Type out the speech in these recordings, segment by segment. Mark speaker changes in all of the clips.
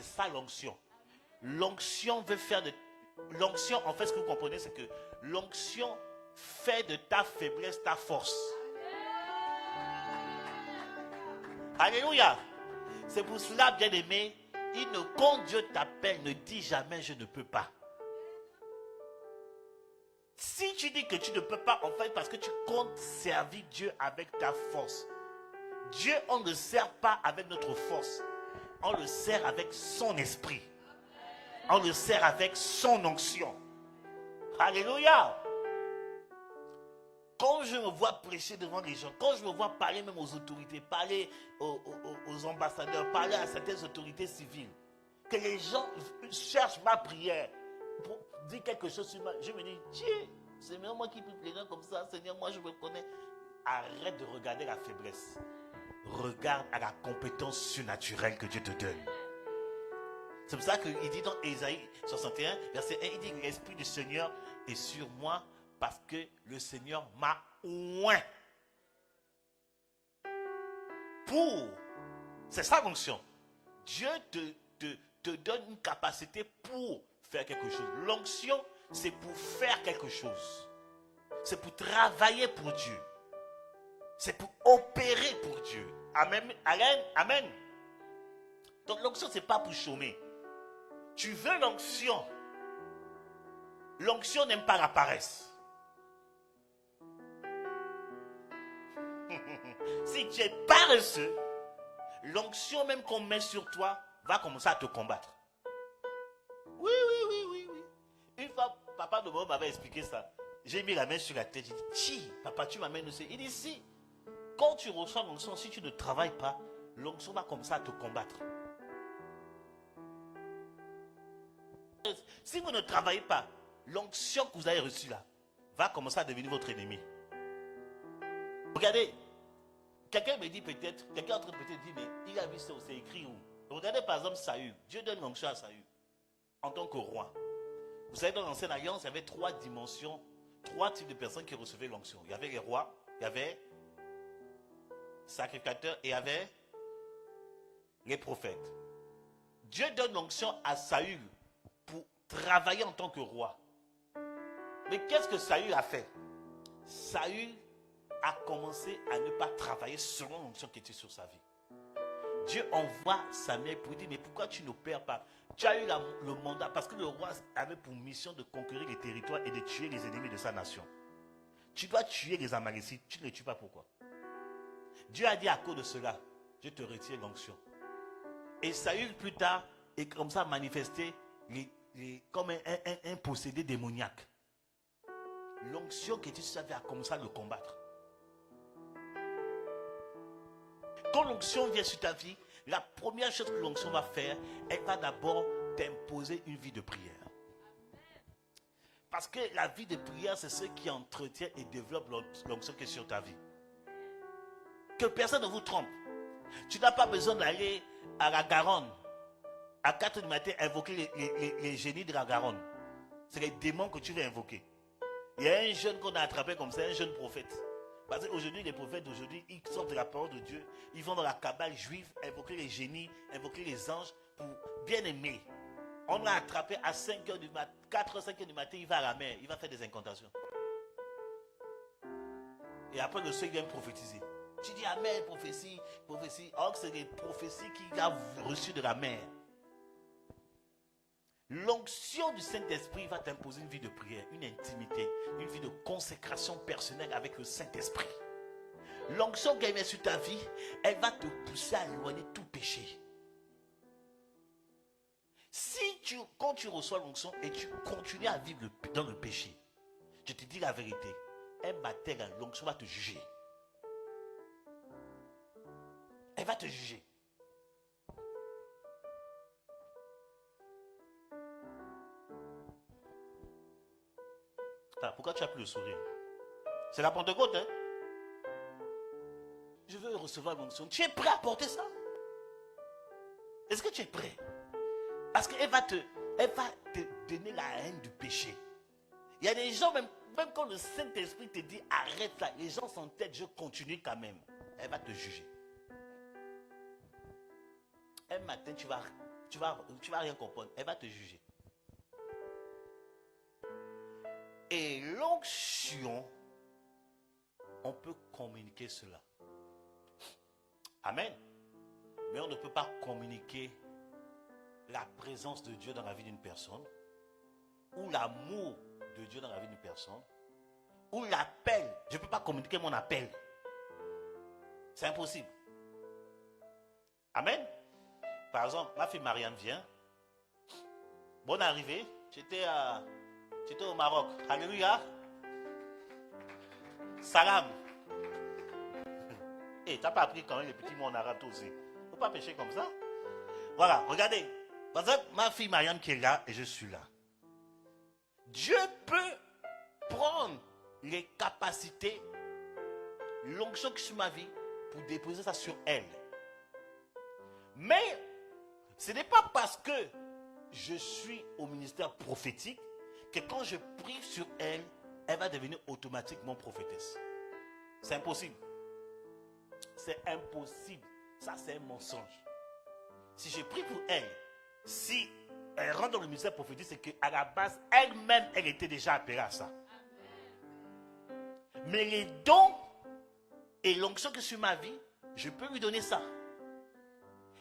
Speaker 1: C'est ça l'onction. L'onction veut faire de... L'onction, en fait, ce que vous comprenez, c'est que l'onction fait de ta faiblesse ta force. Alléluia. C'est pour cela, bien aimé, quand Dieu t'appelle, ne dis jamais je ne peux pas. Si tu dis que tu ne peux pas, en fait, parce que tu comptes servir Dieu avec ta force. Dieu, on ne le sert pas avec notre force. On le sert avec son esprit. On le sert avec son onction. Alléluia. Quand je me vois prêcher devant les gens, quand je me vois parler même aux autorités, parler aux ambassadeurs, parler à certaines autorités civiles, que les gens cherchent ma prière pour dire quelque chose sur moi, je me dis, Dieu, c'est même moi qui prie les gens comme ça, Seigneur, moi je me connais. Arrête de regarder la faiblesse. Regarde à la compétence surnaturelle que Dieu te donne. C'est pour ça qu'il dit dans Ésaïe 61, verset 1, il dit, l'Esprit du Seigneur est sur moi, parce que le Seigneur m'a oint. C'est ça l'onction. Dieu te donne une capacité pour faire quelque chose. L'onction, c'est pour faire quelque chose. C'est pour travailler pour Dieu. C'est pour opérer pour Dieu. Amen. Amen. Donc l'onction, ce n'est pas pour chômer. Tu veux l'onction. L'onction n'aime pas la paresse. Si tu es paresseux, l'onction même qu'on met sur toi va commencer à te combattre. Oui. Une fois, papa de moi m'avait expliqué ça. J'ai mis la main sur la tête. J'ai dit, chi, papa, tu m'amènes aussi. Il dit, si, quand tu reçois l'onction, si tu ne travailles pas, l'onction va commencer à te combattre. Si vous ne travaillez pas, l'onction que vous avez reçue là va commencer à devenir votre ennemi. Regardez, quelqu'un me dit peut-être, quelqu'un entre peut-être dit, mais il a vu ça, c'est écrit où? Regardez par exemple Saül. Dieu donne l'onction à Saül en tant que roi. Vous savez, dans l'Ancienne Alliance, il y avait 3 dimensions, 3 types de personnes qui recevaient l'onction. Il y avait les rois, il y avait sacrificateurs et il y avait les prophètes. Dieu donne l'onction à Saül pour travailler en tant que roi. Mais qu'est-ce que Saül a fait? Saül a commencé à ne pas travailler selon l'onction qui était sur sa vie. Dieu envoie Samuel pour lui dire, mais pourquoi tu n'opères pas? Tu as eu le mandat, parce que le roi avait pour mission de conquérir les territoires et de tuer les ennemis de sa nation. Tu dois tuer les Amalécites, tu ne les tues pas, pourquoi? Dieu a dit, à cause de cela, je te retire l'onction. Et Saül plus tard est comme ça manifesté comme un possédé démoniaque. L'onction que tu savais a commencé à le combattre. Quand l'onction vient sur ta vie, la première chose que l'onction va faire, elle va d'abord t'imposer une vie de prière. Parce que la vie de prière, c'est ce qui entretient et développe l'onction qui est sur ta vie. Que personne ne vous trompe. Tu n'as pas besoin d'aller à la Garonne à 4 h du matin invoquer les génies de la Garonne. C'est les démons que tu veux invoquer. Il y a un jeune qu'on a attrapé comme ça, un jeune prophète. Parce qu'aujourd'hui, les prophètes d'aujourd'hui, ils sortent de la parole de Dieu. Ils vont dans la cabale juive, invoquer les génies, invoquer les anges pour bien aimer. On l'a attrapé à 5 h du matin, 4 h, 5 h du matin, il va à la mer, il va faire des incantations. Et après, le soir, il vient prophétiser. Tu dis amen, prophétie. Or, c'est des prophéties qu'il a reçues de la mer. L'onction du Saint-Esprit va t'imposer une vie de prière, une intimité, une vie de consécration personnelle avec le Saint-Esprit. L'onction qui vient sur ta vie, elle va te pousser à éloigner tout péché. Quand tu reçois l'onction et tu continues à vivre dans le péché, je te dis la vérité, un matin, l'onction va te juger. Elle va te juger. Pourquoi tu as plus le sourire? C'est la Pentecôte, hein? Je veux recevoir l'onction. Tu es prêt à porter ça? Est-ce que tu es prêt? Parce qu'elle va te donner la haine du péché. Il y a des gens, même quand le Saint-Esprit te dit arrête ça, les gens s'entêtent, je continue quand même. Elle va te juger. Un matin, tu vas tu vas rien comprendre. Elle va te juger. Et l'onction, on peut communiquer cela. Amen. Mais on ne peut pas communiquer la présence de Dieu dans la vie d'une personne, ou l'amour de Dieu dans la vie d'une personne, ou l'appel. Je ne peux pas communiquer mon appel. C'est impossible. Amen. Par exemple, ma fille Marianne vient. Bonne arrivée. J'étais au Maroc. Alléluia. Salam. Et t'as pas appris quand même les petits mots en arabe aussi. Faut pas pécher comme ça. Voilà, regardez. Par exemple, ma fille Marianne qui est là et je suis là. Dieu peut prendre les capacités, l'onction qui est sur ma vie pour déposer ça sur elle. Mais ce n'est pas parce que je suis au ministère prophétique que quand je prie sur elle, elle va devenir automatiquement prophétesse. C'est impossible. C'est impossible. Ça, c'est un mensonge. Si je prie pour elle, si elle rentre dans le ministère prophétique, c'est qu'à la base, elle-même, elle était déjà appelée à ça. Mais les dons et l'onction que sur ma vie, je peux lui donner ça.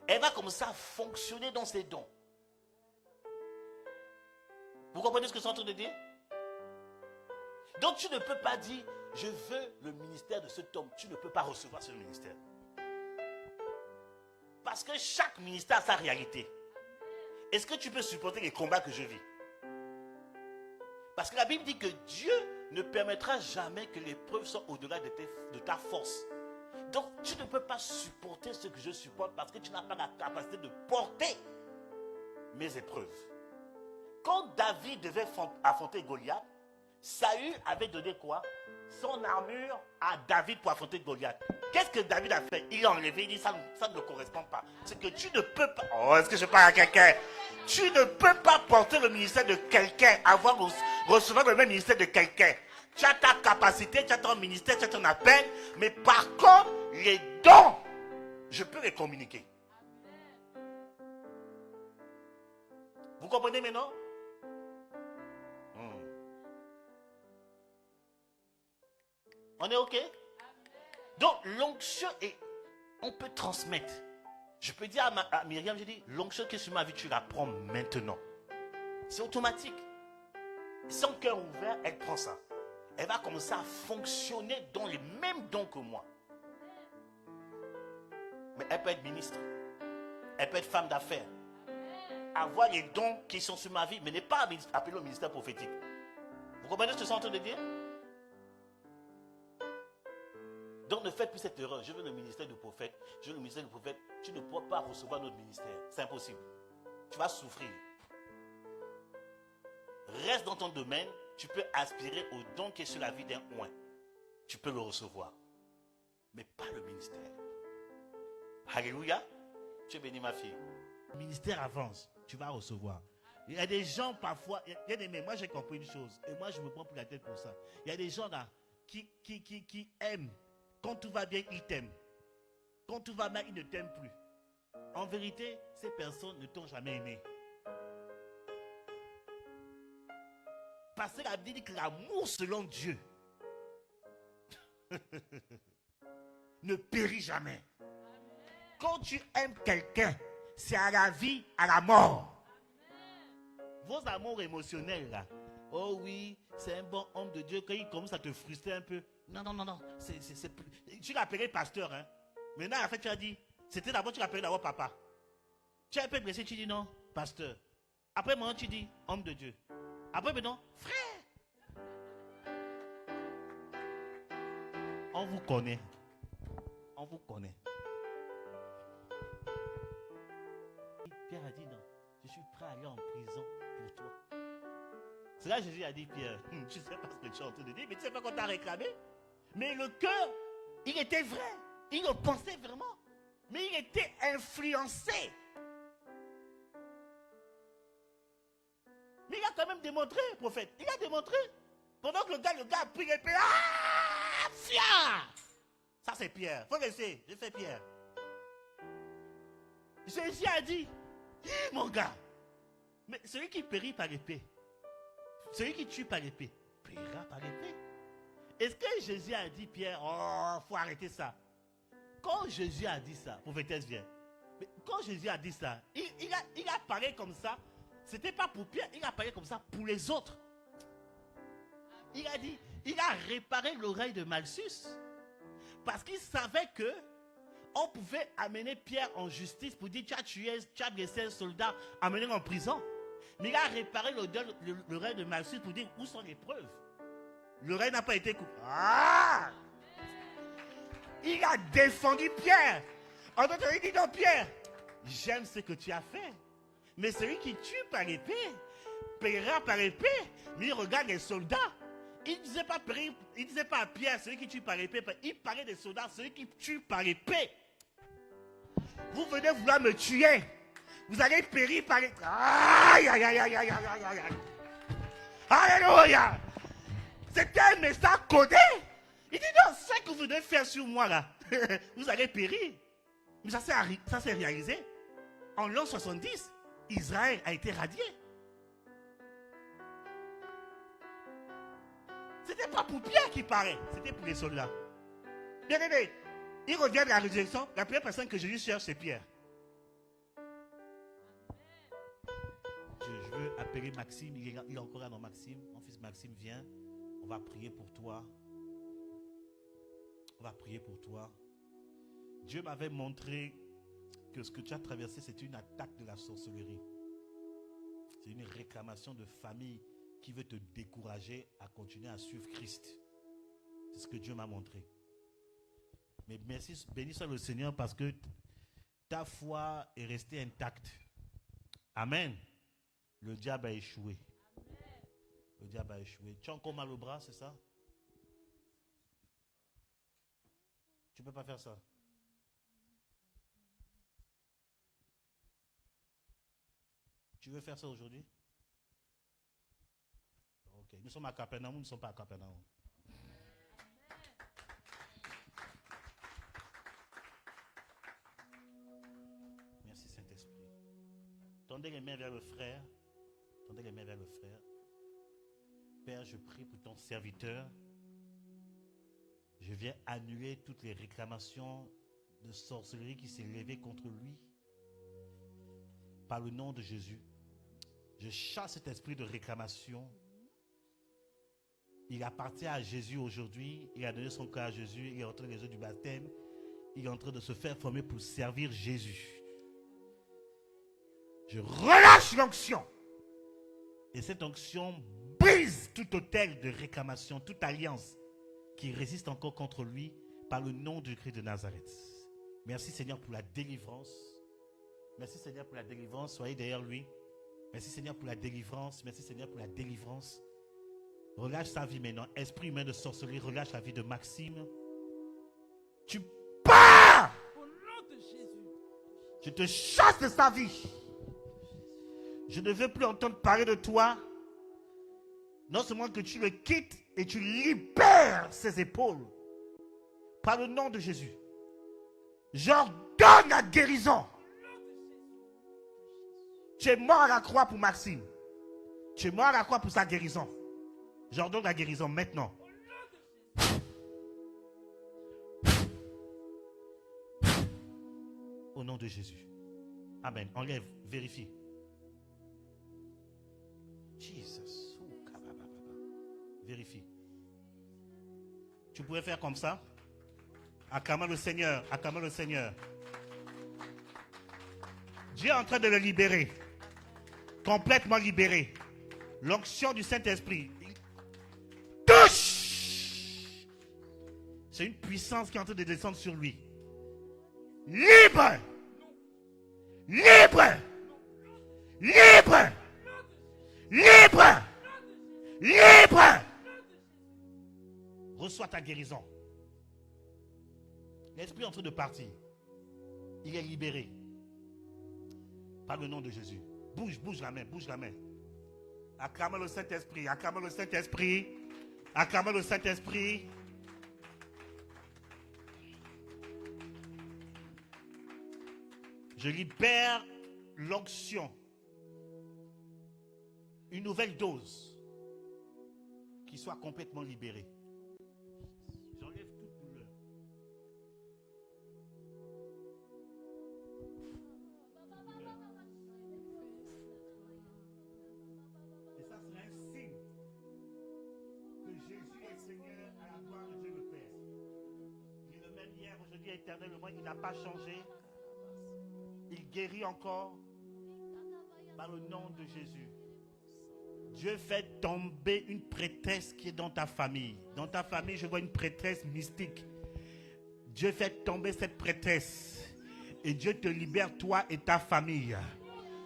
Speaker 1: Elle va commencer à fonctionner dans ses dons. Vous comprenez ce que je suis en train de dire? Donc tu ne peux pas dire, je veux le ministère de cet homme. Tu ne peux pas recevoir ce ministère. Parce que chaque ministère a sa réalité. Est-ce que tu peux supporter les combats que je vis? Parce que la Bible dit que Dieu ne permettra jamais que l'épreuve soit au-delà de ta force. Donc tu ne peux pas supporter ce que je supporte parce que tu n'as pas la capacité de porter mes épreuves. Quand David devait affronter Goliath, Saül avait donné quoi? Son armure à David pour affronter Goliath. Qu'est-ce que David a fait? Il l'a enlevé, il dit ça ne me correspond pas. C'est que tu ne peux pas... Oh, est-ce que je parle à quelqu'un? Tu ne peux pas porter le ministère de quelqu'un, recevoir le même ministère de quelqu'un. Tu as ta capacité, tu as ton ministère, tu as ton appel, mais par contre, les dons, je peux les communiquer. Vous comprenez maintenant? On est OK? Donc, l'onction, on peut transmettre. Je peux dire à Myriam, je dis, l'onction qui est sur ma vie, tu la prends maintenant. C'est automatique. Son cœur ouvert, elle prend ça. Elle va commencer à fonctionner dans les mêmes dons que moi. Mais elle peut être ministre. Elle peut être femme d'affaires. Avoir les dons qui sont sur ma vie, mais n'est pas appelé au ministère prophétique. Vous comprenez ce que je suis en train de dire? Donc ne faites plus cette erreur. Je veux le ministère du prophète. Je veux le ministère du prophète. Tu ne pourras pas recevoir notre ministère. C'est impossible. Tu vas souffrir. Reste dans ton domaine. Tu peux aspirer au don qui est sur la vie d'un oint. Tu peux le recevoir. Mais pas le ministère. Alléluia. Tu es béni ma fille. Le ministère avance. Tu vas recevoir. Il y a des gens parfois. Moi j'ai compris une chose. Et moi je me prends pour la tête pour ça. Il y a des gens là qui aiment. Quand tout va bien, ils t'aiment. Quand tout va mal, ils ne t'aiment plus. En vérité, ces personnes ne t'ont jamais aimé. Parce que la Bible dit que l'amour selon Dieu ne périt jamais. Quand tu aimes quelqu'un, c'est à la vie, à la mort. Vos amours émotionnels là, oh oui, c'est un bon homme de Dieu, quand il commence à te frustrer un peu. Non. Tu l'appelais pasteur, hein. Maintenant, en fait, tu as dit, c'était d'abord, tu l'appelais d'abord papa. Tu es un peu blessé, tu dis non, pasteur. Après, maintenant, tu dis homme de Dieu. Après, maintenant, frère. On vous connaît. On vous connaît. Pierre a dit non, je suis prêt à aller en prison pour toi. C'est là que Jésus a dit, Pierre, tu ne sais pas ce que tu es en train de dire, mais tu sais pas qu'on t'a réclamé. Mais le cœur, il était vrai. Il le pensait vraiment. Mais il était influencé. Mais il a quand même démontré, prophète. Il a démontré. Pendant que le gars a pris les pieds. Ah, fier. Ça c'est Pierre. Faut laisser. Je fais Pierre. Jésus a dit, Mon gars, mais celui qui périt par épée, celui qui tue par épée, périra par épée. Est-ce que Jésus a dit, Pierre, oh, faut arrêter ça? Quand Jésus a dit ça, prophétesse vient. Mais quand Jésus a dit ça, il a parlé comme ça. C'était pas pour Pierre, il a parlé comme ça pour les autres. Il a dit, il a réparé l'oreille de Malchus. Parce qu'il savait que on pouvait amener Pierre en justice pour dire, tu as tué, tu as blessé un soldat, amener en prison. Mais il a réparé l'oreille de Malchus pour dire, où sont les preuves? L'oreille n'a pas été coupée. Ah! Il a défendu Pierre. En d'autres termes, il dit, non, Pierre, j'aime ce que tu as fait. Mais celui qui tue par épée, paiera par épée. Mais il regarde les soldats. Il ne disait pas à Pierre, celui qui tue par épée. Il parlait des soldats, celui qui tue par épée. Vous venez vouloir me tuer. Vous allez périr par épée. Aïe, aïe, aïe, aïe, aïe, aïe, aïe, aïe. Alléluia. C'était un message codé. Il dit non, ce que vous venez faire sur moi là, vous allez périr. Mais ça s'est réalisé. En l'an 70, Israël a été radié. C'était pas pour Pierre qui paraît, c'était pour les soldats. Bien aimé, il revient de la résurrection, la première personne que Jésus cherche, c'est Pierre. Je veux appeler Maxime, il est encore là dans Maxime. Mon fils Maxime, viens, on va prier pour toi. On va prier pour toi. Dieu m'avait montré que ce que tu as traversé, c'est une attaque de la sorcellerie. C'est une réclamation de famille qui veut te décourager à continuer à suivre Christ. C'est ce que Dieu m'a montré. Mais merci, béni soit le Seigneur parce que ta foi est restée intacte. Amen. Le diable a échoué. Amen. Le diable a échoué. Tu as encore mal au bras, c'est ça? Tu ne peux pas faire ça. Tu veux faire ça aujourd'hui? Ok. Nous sommes à Capernaum, nous ne sommes pas à Capernaum. Merci Saint-Esprit. Tendez les mains vers le frère. Tendez les mains vers le frère. Père, je prie pour ton serviteur. Je viens annuler toutes les réclamations de sorcellerie qui s'est levée contre lui. Par le nom de Jésus, je chasse cet esprit de réclamation. Il appartient à Jésus aujourd'hui. Il a donné son cœur à Jésus. Il est entré dans les eaux du baptême. Il est en train de se faire former pour servir Jésus. Je relâche l'onction. Et cette onction brise tout autel de réclamation, toute alliance qui résiste encore contre lui par le nom du Christ de Nazareth. Merci Seigneur pour la délivrance. Merci Seigneur pour la délivrance. Soyez derrière lui. Merci Seigneur pour la délivrance. Merci Seigneur pour la délivrance. Relâche sa vie maintenant. Esprit humain de sorcellerie, relâche la vie de Maxime. Tu pars! Au nom de Jésus. Je te chasse de sa vie. Je ne veux plus entendre parler de toi. Non seulement que tu le quittes et tu libères ses épaules. Par le nom de Jésus. J'ordonne la guérison. Tu es mort à la croix pour Maxime. Tu es mort à la croix pour sa guérison. J'ordonne la guérison maintenant. Au nom de Jésus. Amen. Enlève, vérifie. Jesus. Vérifie. Tu pourrais faire comme ça. Acclamons le Seigneur. Acclamons le Seigneur. Dieu est en train de le libérer. Complètement libéré. L'onction du Saint-Esprit. Touche! C'est une puissance qui est en train de descendre sur lui. Libre! Libre! Libre! Libre! Libre! Reçois ta guérison. L'esprit est en train de partir. Il est libéré. Par le nom de Jésus. Bouge la main, bouge la main. Acclamons le Saint-Esprit, acclamons le Saint-Esprit, acclamons le Saint-Esprit. Je libère l'onction, une nouvelle dose qui soit complètement libérée. J'enlève toute douleur. Et ça sera un signe que Jésus est Seigneur à la gloire de Dieu le Père. Il est le même hier, aujourd'hui, éternellement, il n'a pas changé. Il guérit encore par le nom de Jésus. Dieu fait tomber une prêtresse qui est dans ta famille. Dans ta famille, je vois une prêtresse mystique. Dieu fait tomber cette prêtresse. Et Dieu te libère, toi et ta famille.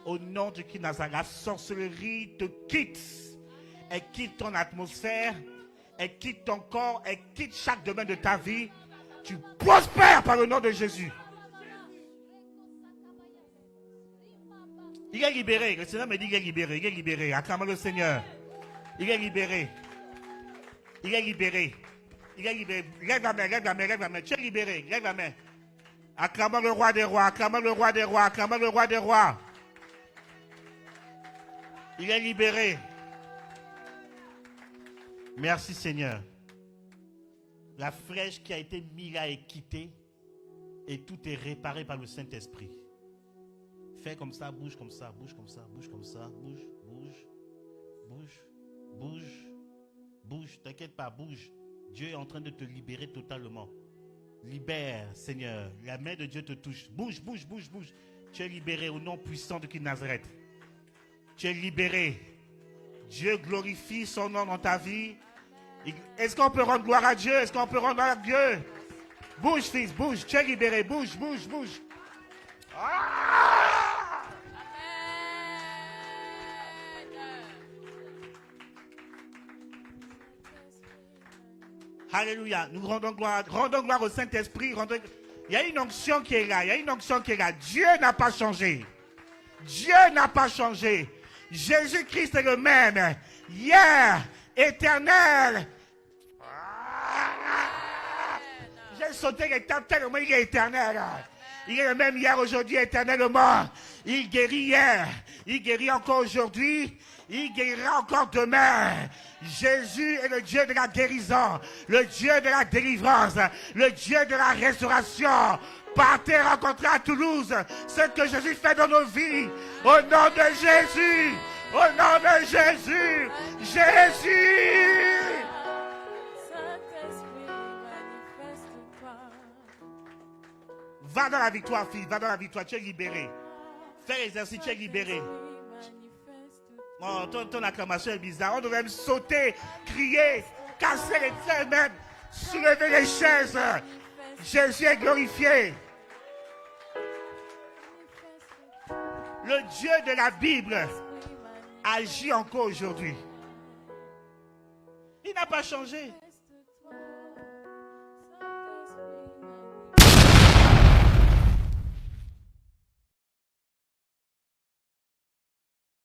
Speaker 1: Au nom de qui Nazareth, la sorcellerie te quitte. Elle quitte ton atmosphère. Elle quitte ton corps. Elle quitte chaque domaine de ta vie. Tu prospères par le nom de Jésus. Il est libéré. Le Seigneur me dit qu'il est libéré. Il est libéré. Acclamons le Seigneur. Il est libéré. Il est libéré. Il est libéré. Lève la main, lève la main, lève la main. Tu es libéré. Lève la main. Acclamons le roi des rois. Acclamons le roi des rois. Acclamons le roi des rois. Il est libéré. Merci Seigneur. La flèche qui a été mise là est quittée. Et tout est réparé par le Saint-Esprit. Fais comme ça, bouge comme ça, bouge comme ça, bouge comme ça, bouge, bouge, bouge, bouge, bouge, t'inquiète pas, bouge. Dieu est en train de te libérer totalement. Libère, Seigneur. La main de Dieu te touche. Bouge, bouge, bouge, bouge. Tu es libéré au nom puissant de qui Nazareth. Tu es libéré. Dieu glorifie son nom dans ta vie. Est-ce qu'on peut rendre gloire à Dieu? Est-ce qu'on peut rendre gloire à Dieu? Bouge, fils, bouge. Tu es libéré. Bouge, bouge, bouge. Ah! Alléluia. Nous rendons gloire au Saint-Esprit. Il y a une onction qui est là. Il y a une onction qui est là. Dieu n'a pas changé. Dieu n'a pas changé. Jésus-Christ est le même. Hier, éternel. J'ai sauté les tables tellement il est éternel. Il est le même hier, aujourd'hui, éternellement. Il guérit hier. Il guérit encore aujourd'hui. Il guérira encore demain. Jésus est le Dieu de la guérison, le Dieu de la délivrance, le Dieu de la restauration. Partez rencontrer à Toulouse ce que Jésus fait dans nos vies. Au nom de Jésus. Au nom de Jésus. Jésus. Va dans la victoire, fille. Va dans la victoire. Tu es libéré. Fais l'exercice. Tu es libéré. Oh, ton acclamation est bizarre. On devrait même sauter, crier, casser les têtes même, soulever les chaises. Jésus est glorifié. Le Dieu de la Bible agit encore aujourd'hui. Il n'a pas changé.